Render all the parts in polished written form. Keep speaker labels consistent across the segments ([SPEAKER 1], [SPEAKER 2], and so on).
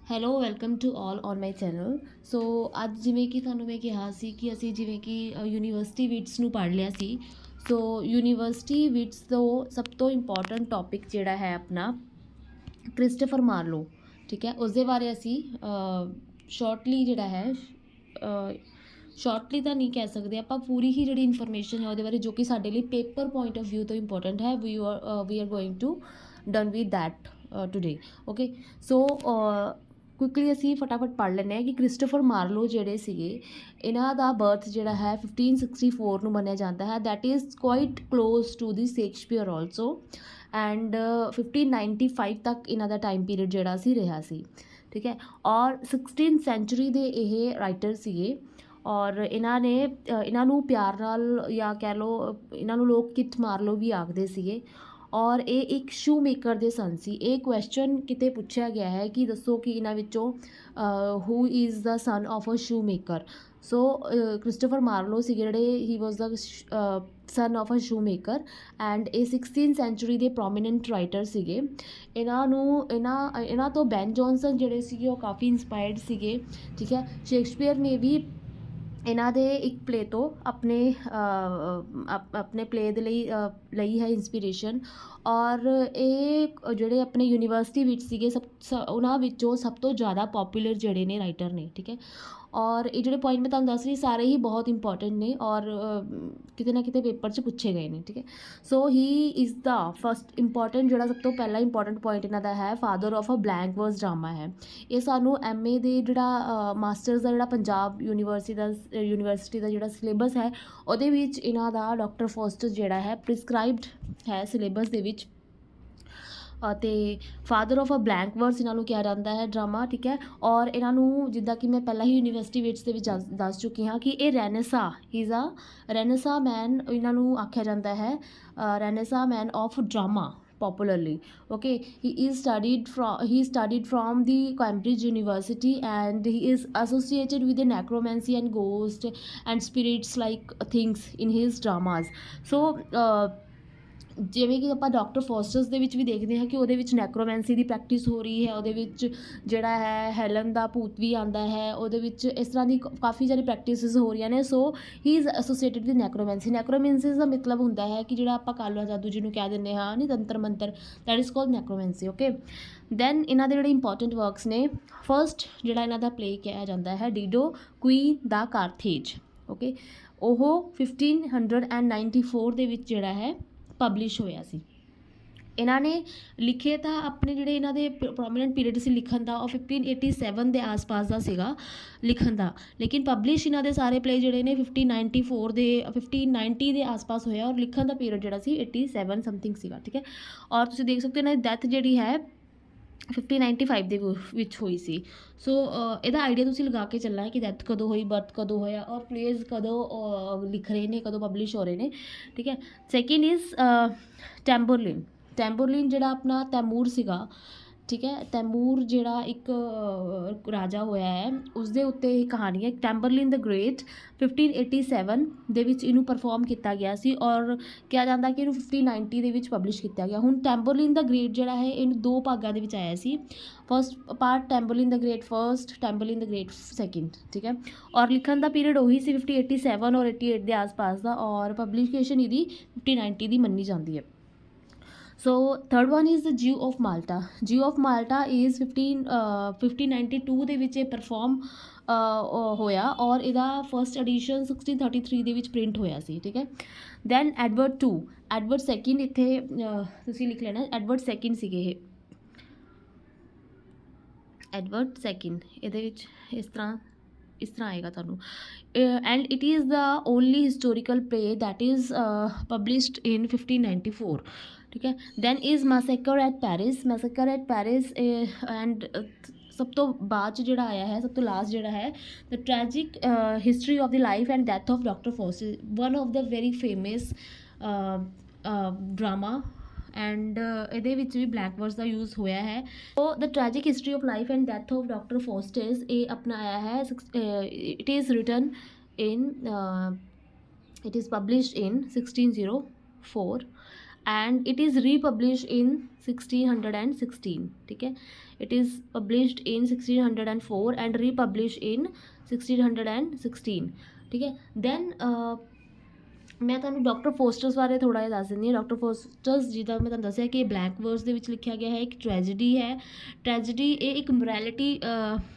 [SPEAKER 1] Hello welcome to all on my channel. So ਅੱਜ ਜਿਵੇਂ ਕਿ ਤੁਹਾਨੂੰ ਮੈਂ ਕਿਹਾ ਸੀ ਕਿ ਅਸੀਂ ਜਿਵੇਂ ਕਿ ਯੂਨੀਵਰਸਿਟੀ ਵਿਟਸ ਨੂੰ ਪੜ੍ਹ ਲਿਆ ਸੀ। ਸੋ ਯੂਨੀਵਰਸਿਟੀ ਵਿਟਸ ਤੋਂ ਸਭ ਤੋਂ ਇੰਪੋਰਟੈਂਟ ਟੌਪਿਕ ਜਿਹੜਾ ਹੈ ਆਪਣਾ ਕ੍ਰਿਸਟੋਫਰ ਮਾਰਲੋ, ਠੀਕ ਹੈ, ਉਸ ਦੇ ਬਾਰੇ ਅਸੀਂ ਸ਼ਾਰਟਲੀ ਜਿਹੜਾ ਹੈ ਸ਼ਾਰਟਲੀ ਤਾਂ ਨਹੀਂ ਕਹਿ ਸਕਦੇ ਆਪਾਂ, ਪੂਰੀ ਹੀ ਜਿਹੜੀ ਇਨਫੋਰਮੇਸ਼ਨ ਹੈ ਉਹਦੇ ਬਾਰੇ ਜੋ ਕਿ ਸਾਡੇ ਲਈ ਪੇਪਰ ਪੁਆਇੰਟ ਆਫ ਵਿਊ ਤੋਂ ਇੰਪੋਰਟੈਂਟ ਹੈ, we are going to done with that today. Okay, so quickly ਅਸੀਂ ਫਟਾਫਟ ਪੜ੍ਹ ਲੈਂਦੇ ਹਾਂ ਕਿ ਕ੍ਰਿਸਟੋਫਰ ਮਾਰਲੋ ਜਿਹੜੇ ਸੀਗੇ, ਇਹਨਾਂ ਦਾ ਬਰਥ ਜਿਹੜਾ ਹੈ 1564 ਨੂੰ ਮੰਨਿਆ ਜਾਂਦਾ ਹੈ। That is quite close to the Shakespeare also, and 1595 ਤੱਕ ਇਹਨਾਂ ਦਾ ਟਾਈਮ ਪੀਰੀਅਡ ਜਿਹੜਾ ਸੀ ਰਿਹਾ ਸੀ, ਠੀਕ ਹੈ। ਔਰ 16th ਸੈਂਚੁਰੀ ਦੇ ਇਹ ਰਾਈਟਰ ਸੀਗੇ, ਔਰ ਇਹਨਾਂ ਨੂੰ ਪਿਆਰ ਨਾਲ ਜਾਂ ਕਹਿ ਲਓ ਇਹਨਾਂ ਨੂੰ ਲੋਕ ਕਿਥ ਮਾਰਲੋ ਵੀ ਆਖਦੇ ਸੀਗੇ। ਔਰ ਇਹ ਇੱਕ ਸ਼ੂ ਮੇਕਰ ਦੇ ਸਨ ਸੀ। ਇਹ ਕੁਐਸਚਨ ਕਿਤੇ ਪੁੱਛਿਆ ਗਿਆ ਹੈ ਕਿ ਦੱਸੋ ਕਿ ਇਹਨਾਂ ਵਿੱਚੋਂ who is the son of a shoe maker. So Christopher Marlowe ਸੀਗੇ ਜਿਹੜੇ he was the son of a shoe maker, and ਇਹ 16th ਸੈਂਚੁਰੀ ਦੇ ਪ੍ਰੋਮੀਨੈਂਟ ਰਾਈਟਰ ਸੀਗੇ। ਇਹਨਾਂ ਤੋਂ ਬੈਨ ਜੌਨਸਨ ਜਿਹੜੇ ਸੀਗੇ ਉਹ ਕਾਫੀ ਇੰਸਪਾਇਰਡ ਸੀਗੇ, ਠੀਕ ਹੈ। ਸ਼ੇਕਸਪੀਅਰ ਨੇ ਵੀ ਇਹਨਾਂ ਦੇ ਇੱਕ ਪਲੇ ਤੋਂ ਆਪਣੇ ਪਲੇ ਦੇ ਲਈ ਹੈ ਇੰਸਪੀਰੇਸ਼ਨ। ਔਰ ਇਹ ਜਿਹੜੇ ਆਪਣੇ ਯੂਨੀਵਰਸਿਟੀ ਵਿੱਚ ਸੀਗੇ ਉਹਨਾਂ ਵਿੱਚੋਂ ਸਭ ਤੋਂ ਜ਼ਿਆਦਾ ਪੋਪੂਲਰ ਜਿਹੜੇ ਨੇ ਰਾਈਟਰ ਨੇ, ਠੀਕ ਹੈ। ਔਰ ਇਹ ਜਿਹੜੇ ਪੁਆਇੰਟ ਮੈਂ ਤੁਹਾਨੂੰ ਦੱਸ ਰਹੀ ਸਾਰੇ ਹੀ ਬਹੁਤ ਇੰਪੋਰਟੈਂਟ ਨੇ ਔਰ ਕਿਤੇ ਨਾ ਕਿਤੇ ਪੇਪਰ 'ਚ ਪੁੱਛੇ ਗਏ ਨੇ, ਠੀਕ ਹੈ। So he is the first important, ਜਿਹੜਾ ਸਭ ਤੋਂ ਪਹਿਲਾ ਇੰਪੋਰਟੈਂਟ ਪੁਆਇੰਟ ਇਹਨਾਂ ਦਾ ਹੈ, father of a blank verse drama ਹੈ। ਇਹ ਸਾਨੂੰ MA ਦੇ ਜਿਹੜਾ ਮਾਸਟਰਸ ਦਾ ਜਿਹੜਾ ਪੰਜਾਬ ਯੂਨੀਵਰਸਿਟੀ ਦਾ ਜਿਹੜਾ ਸਿਲੇਬਸ ਹੈ ਉਹਦੇ ਵਿੱਚ ਇਹਨਾਂ ਦਾ ਡਾਕਟਰ ਫੋਸਟਰ ਜਿਹੜਾ ਹੈ ਪ੍ਰਿਸਕ੍ਰਾਈਬਡ ਹੈ ਸਿਲੇਬਸ ਦੇ ਵਿੱਚ। ਅਤੇ ਫਾਦਰ ਆਫ ਅ ਬਲੈਂਕ ਵਰਸ ਇਹਨਾਂ ਨੂੰ ਕਿਹਾ ਜਾਂਦਾ ਹੈ ਡਰਾਮਾ, ਠੀਕ ਹੈ। ਔਰ ਇਹਨਾਂ ਨੂੰ ਜਿੱਦਾਂ ਕਿ ਮੈਂ ਪਹਿਲਾਂ ਹੀ ਯੂਨੀਵਰਸਿਟੀ ਵਿਟਸ ਦੇ ਵਿੱਚ ਦੱਸ ਚੁੱਕੀ ਹਾਂ ਕਿ ਇਹ ਰੈਨੇਸਾ ਮੈਨ ਇਹਨਾਂ ਨੂੰ ਆਖਿਆ ਜਾਂਦਾ ਹੈ, renaissance man of drama popularly. Okay, he studied from the Cambridge University, and he is associated with the necromancy and ghost and spirits like things in his dramas. So ਜਿਵੇਂ ਕਿ ਆਪਾਂ ਡਾਕਟਰ ਫੋਸਟਰਸ ਦੇ ਵਿੱਚ ਵੀ ਦੇਖਦੇ ਹਾਂ ਕਿ ਉਹਦੇ ਵਿੱਚ ਨੈਕਰੋਮੈਂਸੀ ਦੀ ਪ੍ਰੈਕਟਿਸ ਹੋ ਰਹੀ ਹੈ, ਉਹਦੇ ਵਿੱਚ ਜਿਹੜਾ ਹੈ ਹੈਲਨ ਦਾ ਭੂਤ ਵੀ ਆਉਂਦਾ ਹੈ, ਉਹਦੇ ਵਿੱਚ ਇਸ ਤਰ੍ਹਾਂ ਦੀ ਕਾਫੀ ਸਾਰੀ ਪ੍ਰੈਕਟਿਸਿਸ ਹੋ ਰਹੀਆਂ ਨੇ। ਸੋ ਹੀ ਇਜ਼ ਐਸੋਸੀਏਟਿਡ ਵਿਦ ਨੈਕਰੋਮੈਂਸੀ ਦਾ ਮਤਲਬ ਹੁੰਦਾ ਹੈ ਕਿ ਜਿਹੜਾ ਆਪਾਂ ਕਾਲਾ ਜਾਦੂ ਜਿਹਨੂੰ ਕਹਿ ਦਿੰਦੇ ਹਾਂ, ਨਹੀਂ ਤੰਤਰ ਮੰਤਰ, that is called necromancy. Okay, then ਇਹਨਾਂ ਦੇ ਜਿਹੜੇ ਇੰਪੋਰਟੈਂਟ ਵਰਕਸ ਨੇ, ਫਸਟ ਜਿਹੜਾ ਇਹਨਾਂ ਦਾ ਪਲੇ ਕਿਹਾ ਜਾਂਦਾ ਹੈ ਡੀਡੋ ਕੁਈਨ ਦਾ ਕਾਰਥੇਜ। ਓਕੇ, ਉਹ 1594 ਦੇ ਵਿੱਚ ਜਿਹੜਾ ਹੈ ਪਬਲਿਸ਼ ਹੋਇਆ ਸੀ। ਇਹਨਾਂ ਨੇ ਲਿਖੇ ਤਾਂ ਆਪਣੇ ਜਿਹੜੇ ਇਹਨਾਂ ਦੇ ਪ੍ਰੋਮੀਨੈਂਟ ਪੀਰੀਅਡ ਸੀ ਲਿਖਣ ਦਾ, ਉਹ 1587 ਦੇ ਆਸ-ਪਾਸ ਦਾ ਸੀਗਾ ਲਿਖਣ ਦਾ, ਲੇਕਿਨ ਪਬਲਿਸ਼ ਇਹਨਾਂ ਦੇ ਸਾਰੇ ਪਲੇ ਜਿਹੜੇ ਨੇ 1590 ਦੇ ਆਸ-ਪਾਸ ਹੋਇਆ, ਔਰ ਲਿਖਣ ਦਾ ਪੀਰੀਅਡ ਜਿਹੜਾ ਸੀ 87 ਸਮਥਿੰਗ ਸੀਗਾ, ਠੀਕ ਹੈ। ਔਰ ਤੁਸੀਂ ਦੇਖ ਸਕਦੇ ਹੋ ਇਹਨਾਂ ਦੀ ਡੈਥ ਜਿਹੜੀ ਹੈ 1595 ਦੇ ਵਿੱਚ ਹੋਈ ਸੀ। ਸੋ ਇਹਦਾ ਆਈਡੀਆ ਤੁਸੀਂ ਲਗਾ ਕੇ ਚੱਲਣਾ ਹੈ ਕਿ ਡੈਥ ਕਦੋਂ ਹੋਈ, ਬਰਥ ਕਦੋਂ ਹੋਇਆ, ਔਰ ਪਲੇਜ਼ ਕਦੋਂ ਲਿਖ ਰਹੇ ਨੇ, ਕਦੋਂ ਪਬਲਿਸ਼ ਹੋ ਰਹੇ ਨੇ, ਠੀਕ ਹੈ। ਸੈਕਿੰਡ ਇਜ਼ ਟੈਂਬਰਲਿਨ ਜਿਹੜਾ ਆਪਣਾ ਤੈਮੂਰ ਸੀਗਾ, ਠੀਕ ਹੈ। ਤੈਮੂਰ ਜਿਹੜਾ ਇੱਕ ਰਾਜਾ ਹੋਇਆ ਹੈ, ਉਸਦੇ ਉੱਤੇ ਇਹ ਕਹਾਣੀ ਹੈ ਟੈਂਬਰਲਿਨ ਦ ਗ੍ਰੇਟ। 1587 ਦੇ ਵਿੱਚ ਇਹਨੂੰ ਪਰਫੋਰਮ ਕੀਤਾ ਗਿਆ ਸੀ, ਔਰ ਕਿਹਾ ਜਾਂਦਾ ਕਿ ਇਹਨੂੰ 1590 ਦੇ ਵਿੱਚ ਪਬਲਿਸ਼ ਕੀਤਾ ਗਿਆ। ਹੁਣ ਟੈਂਬਰਲਿਨ ਦਾ ਗ੍ਰੇਟ ਜਿਹੜਾ ਹੈ ਇਹਨੂੰ ਦੋ ਭਾਗਾਂ ਦੇ ਵਿੱਚ ਆਇਆ ਸੀ, first part Tamburlaine the great first, Tamburlaine the great second, ਠੀਕ ਹੈ। ਔਰ ਲਿਖਣ ਦਾ ਪੀਰੀਅਡ ਉਹੀ ਸੀ 1587 ਔਰ 88 ਦੇ ਆਸ-ਪਾਸ ਦਾ, ਔਰ ਪਬਲਿਕੇਸ਼ਨ ਇਹਦੀ 1590 ਦੀ ਮੰਨੀ ਜਾਂਦੀ ਹੈ। So third one is the Jew of Malta is 1592 ਦੇ ਵਿੱਚ ਇਹ ਪਰਫੋਰਮ ਹੋਇਆ, ਔਰ ਇਹਦਾ ਫਸਟ ਐਡੀਸ਼ਨ 1633 ਦੇ ਵਿੱਚ ਪ੍ਰਿੰਟ ਹੋਇਆ ਸੀ, ਠੀਕ ਹੈ। ਦੈਨ ਐਡਵਰਡ ਸੈਕਿੰਡ, ਇੱਥੇ ਤੁਸੀਂ ਲਿਖ ਲੈਣਾ ਐਡਵਰਡ ਸੈਕਿੰਡ ਸੀਗੇ ਇਹ, ਐਡਵਰਡ ਸੈਕਿੰਡ, ਇਹਦੇ ਵਿੱਚ ਇਸ ਤਰ੍ਹਾਂ ਆਏਗਾ ਤੁਹਾਨੂੰ। And it is the only historical play that is published in 1594, ਠੀਕ ਹੈ। Then is massacre at Paris, and ਸਭ ਤੋਂ ਬਾਅਦ 'ਚ ਜਿਹੜਾ ਆਇਆ ਹੈ, ਸਭ ਤੋਂ ਲਾਸਟ ਜਿਹੜਾ ਹੈ the tragic history of the life and death of doctor Faustus, one of the very famous drama, and ਇਹਦੇ ਵਿੱਚ ਵੀ ਬਲੈਂਕ ਵਰਸ ਦਾ ਯੂਜ਼ ਹੋਇਆ ਹੈ। So the tragic history of life and death of doctor Faustus, ਇਹ ਆਪਣਾ ਆਇਆ ਹੈ, it is written in, it is published in 1604, and it is republish in 1616, ठीक है। It is published in 1604 and republish in 1616, ठीक है। Then मैं ਤੁਹਾਨੂੰ ਡਾਕਟਰ ਫੋਸਟਰਸ ਬਾਰੇ ਥੋੜ੍ਹਾ ਜਿਹਾ ਦੱਸ ਦਿੰਦੀ ਹਾਂ। ਡਾਕਟਰ ਫੋਸਟਰਸ ਜਿੱਦਾਂ ਮੈਂ ਤੁਹਾਨੂੰ ਦੱਸਿਆ ਕਿ ਇਹ ਬਲੈਕ ਵਰਸ ਦੇ ਵਿੱਚ ਲਿਖਿਆ ਗਿਆ ਹੈ, ਇੱਕ ਟ੍ਰੈਜਡੀ ਹੈ। ਟ੍ਰੈਜਡੀ ਇਹ ਇੱਕ ਮੋਰੈਲਿਟੀ,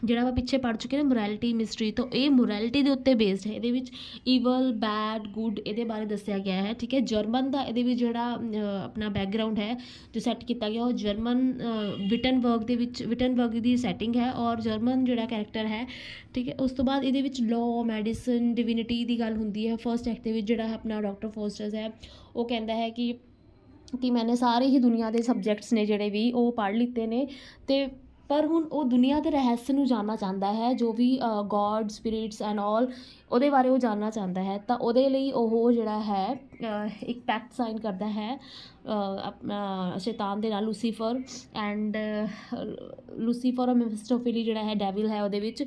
[SPEAKER 1] ਜਿਹੜਾ ਆਪਾਂ ਪਿੱਛੇ ਪੜ੍ਹ ਚੁੱਕੇ ਨਾ ਮੋਰੈਲਿਟੀ ਮਿਸਟਰੀ, ਤੋਂ ਇਹ ਮੋਰੈਲਿਟੀ ਦੇ ਉੱਤੇ ਬੇਸਡ ਹੈ। ਇਹਦੇ ਵਿੱਚ ਈਵਲ, ਬੈਡ, ਗੁੱਡ ਇਹਦੇ ਬਾਰੇ ਦੱਸਿਆ ਗਿਆ ਹੈ, ਠੀਕ ਹੈ। ਜਰਮਨ ਦਾ ਇਹਦੇ ਵਿੱਚ ਜਿਹੜਾ ਆਪਣਾ ਬੈਕਗਰਾਊਂਡ ਹੈ ਜੋ ਸੈੱਟ ਕੀਤਾ ਗਿਆ ਉਹ ਜਰਮਨ ਵਿਟਨਬਰਗ ਦੇ ਵਿੱਚ, ਵਿਟਨਬਰਗ ਦੀ ਸੈਟਿੰਗ ਹੈ ਔਰ ਜਰਮਨ ਜਿਹੜਾ ਕੈਰੈਕਟਰ ਹੈ, ਠੀਕ ਹੈ। ਉਸ ਤੋਂ ਬਾਅਦ ਇਹਦੇ ਵਿੱਚ ਲੋ, ਮੈਡੀਸਨ, ਡਿਵਿਨਿਟੀ ਦੀ ਗੱਲ ਹੁੰਦੀ ਹੈ। ਫਸਟ ਐਕਟ ਦੇ ਵਿੱਚ ਜਿਹੜਾ ਆਪਣਾ ਡਾਕਟਰ ਫੋਸਟਰਸ ਹੈ ਉਹ ਕਹਿੰਦਾ ਹੈ ਕਿ ਮੈਨੇ ਸਾਰੇ ਹੀ ਦੁਨੀਆ ਦੇ ਸਬਜੈਕਟਸ ਨੇ ਜਿਹੜੇ ਵੀ ਉਹ ਪੜ੍ਹ ਲਿੱਤੇ ਨੇ, ਅਤੇ ਪਰ ਹੁਣ ਉਹ ਦੁਨੀਆ ਦੇ ਰਹੱਸ ਨੂੰ ਜਾਣਨਾ ਚਾਹੁੰਦਾ ਹੈ, ਜੋ ਵੀ ਗੋਡ, ਸਪਿਰਿਟਸ ਐਂਡ ਆਲ, ਉਹਦੇ ਬਾਰੇ ਉਹ ਜਾਣਨਾ ਚਾਹੁੰਦਾ ਹੈ। ਤਾਂ ਉਹਦੇ ਲਈ ਉਹ ਜਿਹੜਾ ਹੈ ਇੱਕ ਪੈਕਟ ਸਾਈਨ ਕਰਦਾ ਹੈ ਆਪਣਾ ਸ਼ੈਤਾਨ ਦੇ ਨਾਲ, ਲੂਸੀਫਰ ਐਂਡ ਲੂਸੀਫਰ ਔਰ ਮੈਫਿਸਟੋਫੀਲੀ ਜਿਹੜਾ ਹੈ ਡੈਵਿਲ ਹੈ ਉਹਦੇ ਵਿੱਚ।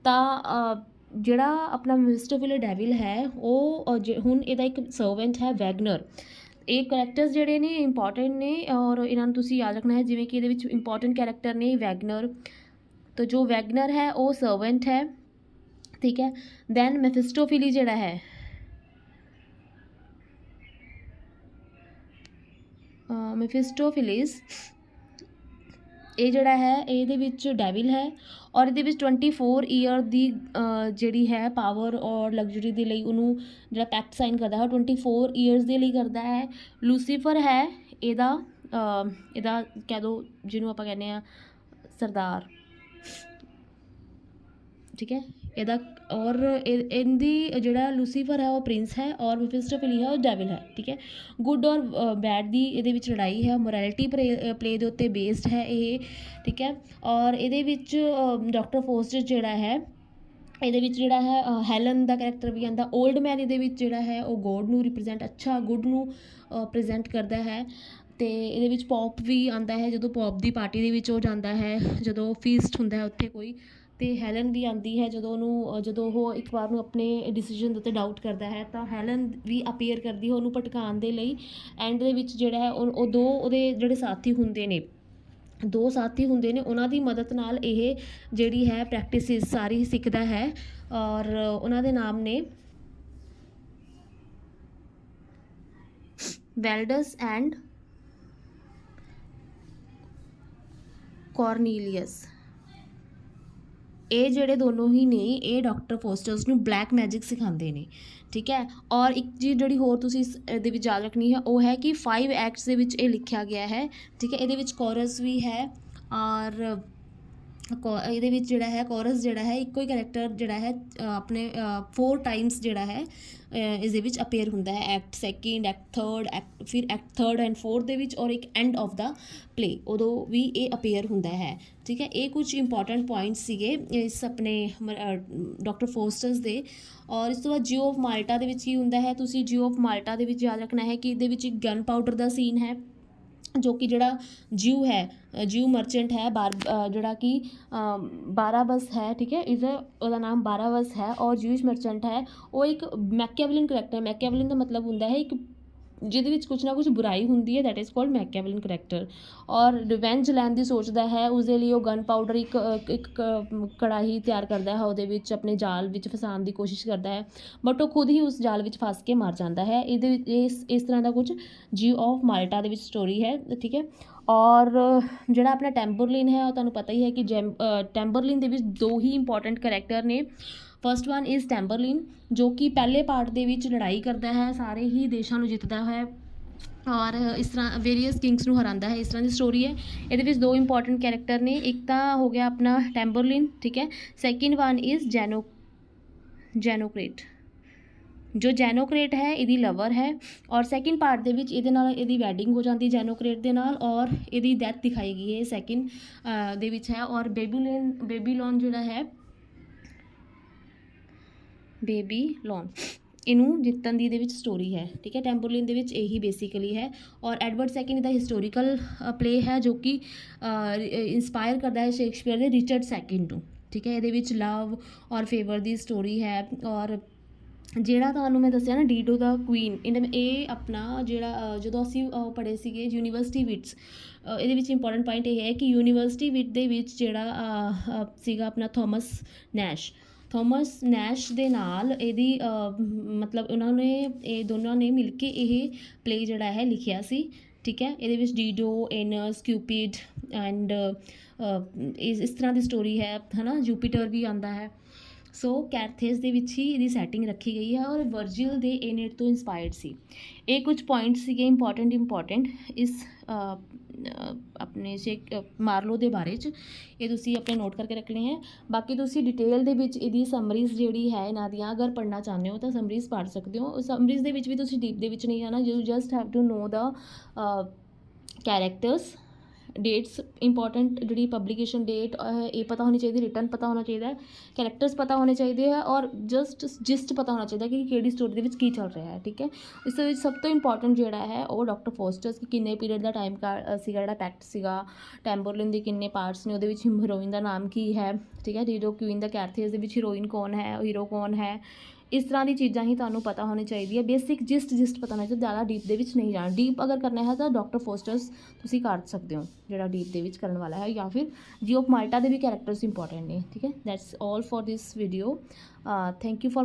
[SPEAKER 1] ਤਾਂ ਜਿਹੜਾ ਆਪਣਾ ਮੈਫਿਸਟੋਫੀਲੀ ਡੈਵਿਲ ਹੈ ਉਹ ਹੁਣ ਇਹਦਾ ਇੱਕ ਸਰਵੈਂਟ ਹੈ ਵੈਗਨਰ। ਇਹ ਕਰੈਕਟਰਸ ਜਿਹੜੇ ਨੇ ਇੰਪੋਰਟੈਂਟ ਨੇ ਔਰ ਇਹਨਾਂ ਨੂੰ ਤੁਸੀਂ ਯਾਦ ਰੱਖਣਾ ਹੈ। ਜਿਵੇਂ ਕਿ ਇਹਦੇ ਵਿੱਚ ਇੰਪੋਰਟੈਂਟ ਕੈਰੈਕਟਰ ਨੇ ਵੈਗਨਰ, ਤਾਂ ਜੋ ਵੈਗਨਰ ਹੈ ਉਹ ਸਰਵੈਂਟ ਹੈ, ਠੀਕ ਹੈ। ਦੈਨ ਮੈਫਿਸਟੋਫੀਲੀ ਜਿਹੜਾ ਹੈ ਮੈਫਿਸਟੋਫਿਲਿਸ, ਇਹ ਜਿਹੜਾ ਹੈ ਇਹਦੇ ਵਿੱਚ ਡੈਵਿਲ ਹੈ ਔਰ ਇਹਦੇ ਵਿੱਚ 24 ਈਅਰ ਦੀ ਜਿਹੜੀ ਹੈ ਪਾਵਰ ਔਰ ਲਗਜ਼ਰੀ ਦੇ ਲਈ ਉਹਨੂੰ ਜਿਹੜਾ ਪੈਕਟ ਸਾਈਨ ਕਰਦਾ ਹੈ ਉਹ 24 ਈਅਰਸ ਦੇ ਲਈ ਕਰਦਾ ਹੈ। ਲੂਸੀਫਰ ਹੈ ਇਹਦਾ ਕਹਿ ਦਿਓ ਜਿਹਨੂੰ ਆਪਾਂ ਕਹਿੰਦੇ ਹਾਂ ਸਰਦਾਰ, ਠੀਕ ਹੈ ਇਹਦਾ। ਔਰ ਇਹਦੀ ਜਿਹੜਾ ਲੂਸੀਫਰ ਹੈ ਉਹ ਪ੍ਰਿੰਸ ਹੈ ਔਰ ਮੈਫਿਸਟੋਫੀਲੀ ਹੈ ਉਹ ਡੈਵਿਲ ਹੈ, ਠੀਕ ਹੈ। ਗੁੱਡ ਔਰ ਬੈਡ ਦੀ ਇਹਦੇ ਵਿੱਚ ਲੜਾਈ ਹੈ, ਮੋਰੈਲਿਟੀ ਪਲੇ ਦੇ ਉੱਤੇ ਬੇਸਡ ਹੈ ਇਹ, ਠੀਕ ਹੈ। ਔਰ ਇਹਦੇ ਵਿੱਚ ਡਾਕਟਰ ਫੋਸਟਰ ਜਿਹੜਾ ਹੈ ਇਹਦੇ ਵਿੱਚ ਜਿਹੜਾ ਹੈ ਹੈਲਨ ਦਾ ਕਰੈਕਟਰ ਵੀ ਆਉਂਦਾ। ਓਲਡ ਮੈਨ ਇਹਦੇ ਵਿੱਚ ਜਿਹੜਾ ਹੈ ਉਹ ਗੋਡ ਨੂੰ ਰਿਪਰੈਜ਼ੈਂਟ, ਅੱਛਾ ਗੁੱਡ ਨੂੰ ਪ੍ਰੈਜ਼ੈਂਟ ਕਰਦਾ ਹੈ। ਅਤੇ ਇਹਦੇ ਵਿੱਚ ਪੋਪ ਵੀ ਆਉਂਦਾ ਹੈ, ਜਦੋਂ ਪੋਪ ਦੀ ਪਾਰਟੀ ਦੇ ਵਿੱਚ ਉਹ ਜਾਂਦਾ ਹੈ, ਜਦੋਂ ਫੀਸਟ ਹੁੰਦਾ ਹੈ ਉੱਥੇ ਕੋਈ। ਅਤੇ ਹੈਲਨ ਵੀ ਆਉਂਦੀ ਹੈ ਜਦੋਂ ਉਹ ਇੱਕ ਵਾਰ ਨੂੰ ਆਪਣੇ ਡਿਸੀਜ਼ਨ ਦੇ ਉੱਤੇ ਡਾਊਟ ਕਰਦਾ ਹੈ, ਤਾਂ ਹੈਲਨ ਵੀ ਅਪੀਅਰ ਕਰਦੀ ਹੈ ਉਹਨੂੰ ਭਟਕਾਉਣ ਦੇ ਲਈ। ਐਂਡ ਦੇ ਵਿੱਚ ਜਿਹੜਾ ਹੈ ਉਹ ਦੋ ਉਹਦੇ ਜਿਹੜੇ ਸਾਥੀ ਹੁੰਦੇ ਨੇ, ਉਹਨਾਂ ਦੀ ਮਦਦ ਨਾਲ ਇਹ ਜਿਹੜੀ ਹੈ ਪ੍ਰੈਕਟਿਸਿਸ ਸਾਰੀ ਸਿੱਖਦਾ ਹੈ ਔਰ ਉਹਨਾਂ ਦੇ ਨਾਮ ਨੇ ਵੈਲਡਸ ਐਂਡ ਕੋਰਨੀਲੀਅਸ। ਇਹ ਜਿਹੜੇ ਦੋਨੋਂ ਹੀ ਨੇ ਇਹ ਡਾਕਟਰ ਫੋਸਟਰਸ ਨੂੰ ਬਲੈਕ ਮੈਜਿਕ ਸਿਖਾਉਂਦੇ ਨੇ, ਠੀਕ ਹੈ। ਔਰ ਇੱਕ ਚੀਜ਼ ਜਿਹੜੀ ਹੋਰ ਤੁਸੀਂ ਇਹਦੇ ਵਿੱਚ ਯਾਦ ਰੱਖਣੀ ਹੈ ਉਹ ਹੈ ਕਿ 5 ਐਕਟਸ ਦੇ ਵਿੱਚ ਇਹ ਲਿਖਿਆ ਗਿਆ ਹੈ, ਠੀਕ ਹੈ। ਇਹਦੇ ਵਿੱਚ ਕੋਰਸ ਵੀ ਹੈ ਔਰ ਇਹਦੇ ਵਿੱਚ ਜਿਹੜਾ ਹੈ ਕੋਰਸ ਜਿਹੜਾ ਹੈ ਇੱਕੋ ਹੀ ਕਰੈਕਟਰ ਜਿਹੜਾ ਹੈ ਆਪਣੇ 4 ਟਾਈਮਸ ਜਿਹੜਾ ਹੈ ਇਸਦੇ ਵਿੱਚ ਅਪੇਅਰ ਹੁੰਦਾ ਹੈ। ਐਕਟ ਸੈਕਿੰਡ, ਐਕਟ ਥਰਡ, ਫਿਰ ਐਕਟ ਥਰਡ ਐਂਡ ਫੋਰਥ ਦੇ ਵਿੱਚ ਔਰ ਇੱਕ ਐਂਡ ਆਫ ਦਾ ਪਲੇ, ਉਦੋਂ ਵੀ ਇਹ ਅਪੇਅਰ ਹੁੰਦਾ ਹੈ, ਠੀਕ ਹੈ। ਇਹ ਕੁਝ ਇੰਪੋਰਟੈਂਟ ਪੁਆਇੰਟਸ ਸੀਗੇ ਇਸ ਆਪਣੇ ਡਾਕਟਰ ਫੋਸਟਰਸ ਦੇ। ਔਰ ਇਸ ਤੋਂ ਬਾਅਦ ਜਿਓ ਆਫ ਮਾਲਟਾ ਦੇ ਵਿੱਚ ਕੀ ਹੁੰਦਾ ਹੈ, ਤੁਸੀਂ ਜਿਓ ਆਫ ਮਾਲਟਾ ਦੇ ਵਿੱਚ ਯਾਦ ਰੱਖਣਾ ਹੈ ਕਿ ਇਹਦੇ ਵਿੱਚ ਇੱਕ ਗਨ ਪਾਊਡਰ ਦਾ ਸੀਨ ਹੈ, ਜੋ ਕਿ ਜਿਹੜਾ ਜਿਊ ਮਰਚੈਂਟ ਹੈ ਜਿਹੜਾ ਕਿ ਬਾਰਾਬਸ ਹੈ, ਠੀਕ ਹੈ। ਉਹਦਾ ਨਾਮ ਬਾਰਾਬਸ ਹੈ ਔਰ ਜਿਊਸ਼ ਮਰਚੈਂਟ ਹੈ ਉਹ ਇੱਕ ਮੈਕੀਆਵਲਿਨ ਕਰੈਕਟਰ। ਮੈਕੀਆਵਲਿਨ ਦਾ ਮਤਲਬ ਹੁੰਦਾ ਹੈ ਇੱਕ ਜਿਹਦੇ ਵਿੱਚ ਕੁਛ ਨਾ ਕੁਛ ਬੁਰਾਈ ਹੁੰਦੀ ਹੈ, ਦੈਟ ਇਜ਼ ਕੋਲਡ ਮੈਕੀਆਵਲਿਨ ਕਰੈਕਟਰ। ਔਰ ਰਿਵੈਂਜ ਲੈਣ ਦੀ ਸੋਚਦਾ ਹੈ, ਉਸਦੇ ਲਈ ਉਹ ਗਨ ਪਾਊਡਰ ਇੱਕ ਕੜਾਹੀ ਤਿਆਰ ਕਰਦਾ ਹੈ, ਉਹਦੇ ਵਿੱਚ ਆਪਣੇ ਜਾਲ ਵਿੱਚ ਫਸਾਉਣ ਦੀ ਕੋਸ਼ਿਸ਼ ਕਰਦਾ ਹੈ, ਬਟ ਉਹ ਖੁਦ ਹੀ ਉਸ ਜਾਲ ਵਿੱਚ ਫਸ ਕੇ ਮਰ ਜਾਂਦਾ ਹੈ। ਇਹਦੇ ਵਿੱਚ ਇਸ ਤਰ੍ਹਾਂ ਦਾ ਕੁਝ ਜਿਓ ਆਫ ਮਾਲਟਾ ਦੇ ਵਿੱਚ ਸਟੋਰੀ ਹੈ, ਠੀਕ ਹੈ। ਔਰ ਜਿਹੜਾ ਆਪਣਾ ਟੈਂਬਰਲਿਨ ਹੈ ਉਹ ਤੁਹਾਨੂੰ ਪਤਾ ਹੀ ਹੈ ਕਿ ਟੈਂਬਰਲਿਨ ਦੇ ਵਿੱਚ 2 ਹੀ ਇੰਪੋਰਟੈਂਟ ਕਰੈਕਟਰ ਨੇ। ਫਸਟ ਵਨ ਇਜ਼ ਟੈਂਬਰਲਿਨ, ਜੋ ਕਿ ਪਹਿਲੇ ਪਾਰਟ ਦੇ ਵਿੱਚ ਲੜਾਈ ਕਰਦਾ ਹੈ, ਸਾਰੇ ਹੀ ਦੇਸ਼ਾਂ ਨੂੰ ਜਿੱਤਦਾ ਹੈ ਔਰ ਇਸ ਤਰ੍ਹਾਂ ਵੇਰੀਅਸ ਕਿੰਗਸ ਨੂੰ ਹਰਾਉਂਦਾ ਹੈ, ਇਸ ਤਰ੍ਹਾਂ ਦੀ ਸਟੋਰੀ ਹੈ। ਇਹਦੇ ਵਿੱਚ 2 ਇੰਪੋਰਟੈਂਟ ਕੈਰੈਕਟਰ ਨੇ, ਇੱਕ ਤਾਂ ਹੋ ਗਿਆ ਆਪਣਾ ਟੈਂਬਰਲਿਨ, ਠੀਕ ਹੈ। ਸੈਕਿੰਡ ਵਨ ਇਜ਼ ਜੈਨੋਕ੍ਰੇਟ, ਜੋ ਜੈਨੋਕ੍ਰੇਟ ਹੈ ਇਹਦੀ ਲਵਰ ਹੈ ਔਰ ਸੈਕਿੰਡ ਪਾਰਟ ਦੇ ਵਿੱਚ ਇਹਦੇ ਨਾਲ ਇਹਦੀ ਵੈਡਿੰਗ ਹੋ ਜਾਂਦੀ ਜੈਨੋਕ੍ਰੇਟ ਦੇ ਨਾਲ ਔਰ ਇਹਦੀ ਡੈਥ ਦਿਖਾਈ ਗਈ ਹੈ ਸੈਕਿੰਡ ਦੇ ਵਿੱਚ ਹੈ। ਔਰ ਬੇਬੀਲੋਨ ਜਿਹੜਾ ਹੈ ਬੇਬੀਲੋਨ, ਇਹਨੂੰ ਜਿੱਤਣ ਦੀ ਇਹਦੇ ਵਿੱਚ ਸਟੋਰੀ ਹੈ, ਠੀਕ ਹੈ। ਟੈਂਬਰਲਿਨ ਦੇ ਵਿੱਚ ਇਹੀ ਬੇਸਿਕਲੀ ਹੈ। ਔਰ ਐਡਵਰਡ ਸੈਕਿੰਡ ਦਾ ਹਿਸਟੋਰੀਕਲ ਪਲੇ ਹੈ ਜੋ ਕਿ ਇੰਸਪਾਇਰ ਕਰਦਾ ਹੈ ਸ਼ੇਕਸਪੀਅਰ ਦੇ ਰਿਚਰਡ ਸੈਕਿੰਡ ਨੂੰ, ਠੀਕ ਹੈ। ਇਹਦੇ ਵਿੱਚ ਲਵ ਔਰ ਫੇਵਰ ਦੀ ਸਟੋਰੀ ਹੈ ਔਰ ਜਿਹੜਾ ਤੁਹਾਨੂੰ ਮੈਂ ਦੱਸਿਆ ਨਾ ਡੀਡੋ ਦਾ ਕੁਈਨ ਇਹ ਆਪਣਾ ਜਿਹੜਾ ਜਦੋਂ ਅਸੀਂ ਪੜ੍ਹੇ ਸੀਗੇ ਯੂਨੀਵਰਸਿਟੀ ਵਿਟਸ, ਇਹਦੇ ਵਿੱਚ ਇੰਪੋਰਟੈਂਟ ਪੁਆਇੰਟ ਇਹ ਹੈ ਕਿ ਯੂਨੀਵਰਸਿਟੀ ਵਿਟ ਦੇ ਵਿੱਚ ਜਿਹੜਾ ਸੀਗਾ ਆਪਣਾ ਥੋਮਸ ਨੈਸ਼ ਦੇ ਨਾਲ ਇਹਦੀ ਮਤਲਬ ਉਹਨਾਂ ਨੇ ਇਹ ਦੋਨਾਂ ਨੇ ਮਿਲ ਕੇ ਇਹ ਪਲੇ ਜਿਹੜਾ ਹੈ ਲਿਖਿਆ ਸੀ। ਠੀਕ ਹੈ, ਇਹਦੇ ਵਿੱਚ ਡੀਡੋ, ਐਨਸ, ਕਿਊਪਿਡ ਐਂਡ ਇਸ ਤਰ੍ਹਾਂ ਦੀ ਸਟੋਰੀ ਹੈ ਨਾ, ਜੂਪੀਟਰ ਵੀ ਆਉਂਦਾ ਹੈ। ਸੋ ਕੈਰਥੇਸ ਦੇ ਵਿੱਚ ਹੀ ਇਹਦੀ ਸੈਟਿੰਗ ਰੱਖੀ ਗਈ ਹੈ ਔਰ ਵਰਜਿਲ ਦੇ ਏਨੇਟ ਤੋਂ ਇੰਸਪਾਇਰਡ ਸੀ। ਇਹ ਕੁਝ ਪੁਆਇੰਟ ਸੀਗੇ ਇੰਪੋਰਟੈਂਟ ਇਸ ਆਪਣੇ ਮਾਰਲੋ ਦੇ ਬਾਰੇ 'ਚ, ਇਹ ਤੁਸੀਂ ਆਪਣੇ ਨੋਟ ਕਰਕੇ ਰੱਖਣੇ ਹੈ। ਬਾਕੀ ਤੁਸੀਂ ਡਿਟੇਲ ਦੇ ਵਿੱਚ ਇਹਦੀ ਸਮਰੀਜ਼ ਜਿਹੜੀ ਹੈ ਇਹਨਾਂ ਦੀਆਂ ਅਗਰ ਪੜ੍ਹਨਾ ਚਾਹੁੰਦੇ ਹੋ ਤਾਂ ਸਮਰੀਜ਼ ਪੜ੍ਹ ਸਕਦੇ ਹੋ। ਸਮਰੀਜ਼ ਦੇ ਵਿੱਚ ਵੀ ਤੁਸੀਂ ਡੀਪ ਦੇ ਵਿੱਚ ਨਹੀਂ ਜਾਣਾ, you just have to know the characters, dates important, ਜਿਹੜੀ ਪਬਲੀਕੇਸ਼ਨ ਡੇਟ ਇਹ ਪਤਾ ਹੋਣੀ ਚਾਹੀਦੀ, ਰਿਟਨ ਪਤਾ ਹੋਣਾ ਚਾਹੀਦਾ, ਕੈਰੈਕਟਰਸ ਪਤਾ ਹੋਣੇ ਚਾਹੀਦੇ ਆ ਔਰ ਜਿਸਟ ਪਤਾ ਹੋਣਾ ਚਾਹੀਦਾ ਕਿ ਕਿਹੜੀ ਸਟੋਰੀ ਦੇ ਵਿੱਚ ਕੀ ਚੱਲ ਰਿਹਾ ਹੈ। ਠੀਕ ਹੈ, ਇਸ ਦੇ ਵਿੱਚ ਸਭ ਤੋਂ ਇੰਪੋਰਟੈਂਟ ਜਿਹੜਾ ਹੈ ਉਹ ਡਾਕਟਰ ਫੋਸਟਰਸ, ਕਿ ਕਿੰਨੇ ਪੀਰੀਅਡ ਦਾ ਟਾਈਮ ਸੀਗਾ, ਜਿਹੜਾ ਪੈਕਟ ਸੀਗਾ, ਟੈਂਬਰਲਿਨ ਦੇ ਕਿੰਨੇ ਪਾਰਟਸ ਨੇ, ਉਹਦੇ ਵਿੱਚ ਹੀਰੋਇਨ ਦਾ ਨਾਮ ਕੀ ਹੈ। ਠੀਕ ਹੈ, ਡੀਡੋ ਕੁਈਨ ਦਾ ਕੈਰਥੇਸ ਦੇ ਵਿੱਚ ਹੀਰੋਇਨ ਕੌਣ ਹੈ, ਹੀਰੋ ਕੌਣ ਹੈ, ਇਸ ਤਰ੍ਹਾਂ ਦੀ ਚੀਜ਼ਾਂ ਹੀ ਤੁਹਾਨੂੰ ਪਤਾ ਹੋਣੀ ਚਾਹੀਦੀ ਹੈ। ਬੇਸਿਕ ਜਿਸਟ ਪਤਾ ਹੋਣਾ ਚਾਹੀਦਾ, ਜ਼ਿਆਦਾ ਡੀਪ ਦੇ ਵਿੱਚ ਨਹੀਂ ਜਾਣਾ। ਡੀਪ ਅਗਰ ਕਰਨਾ ਹੈ ਤਾਂ ਡਾਕਟਰ ਫੋਸਟਰਸ ਤੁਸੀਂ ਕਰ ਸਕਦੇ ਹੋ, ਜਿਹੜਾ ਡੀਪ ਦੇ ਵਿੱਚ ਕਰਨ ਵਾਲਾ ਹੈ, ਜਾਂ ਫਿਰ ਜੀ ਆਫ ਮਾਲਟਾ ਦੇ ਵੀ ਕੈਰੈਕਟਰਸ ਇੰਪੋਰਟੈਂਟ ਨੇ। ਠੀਕ ਹੈ, that's all for this video. Thank you for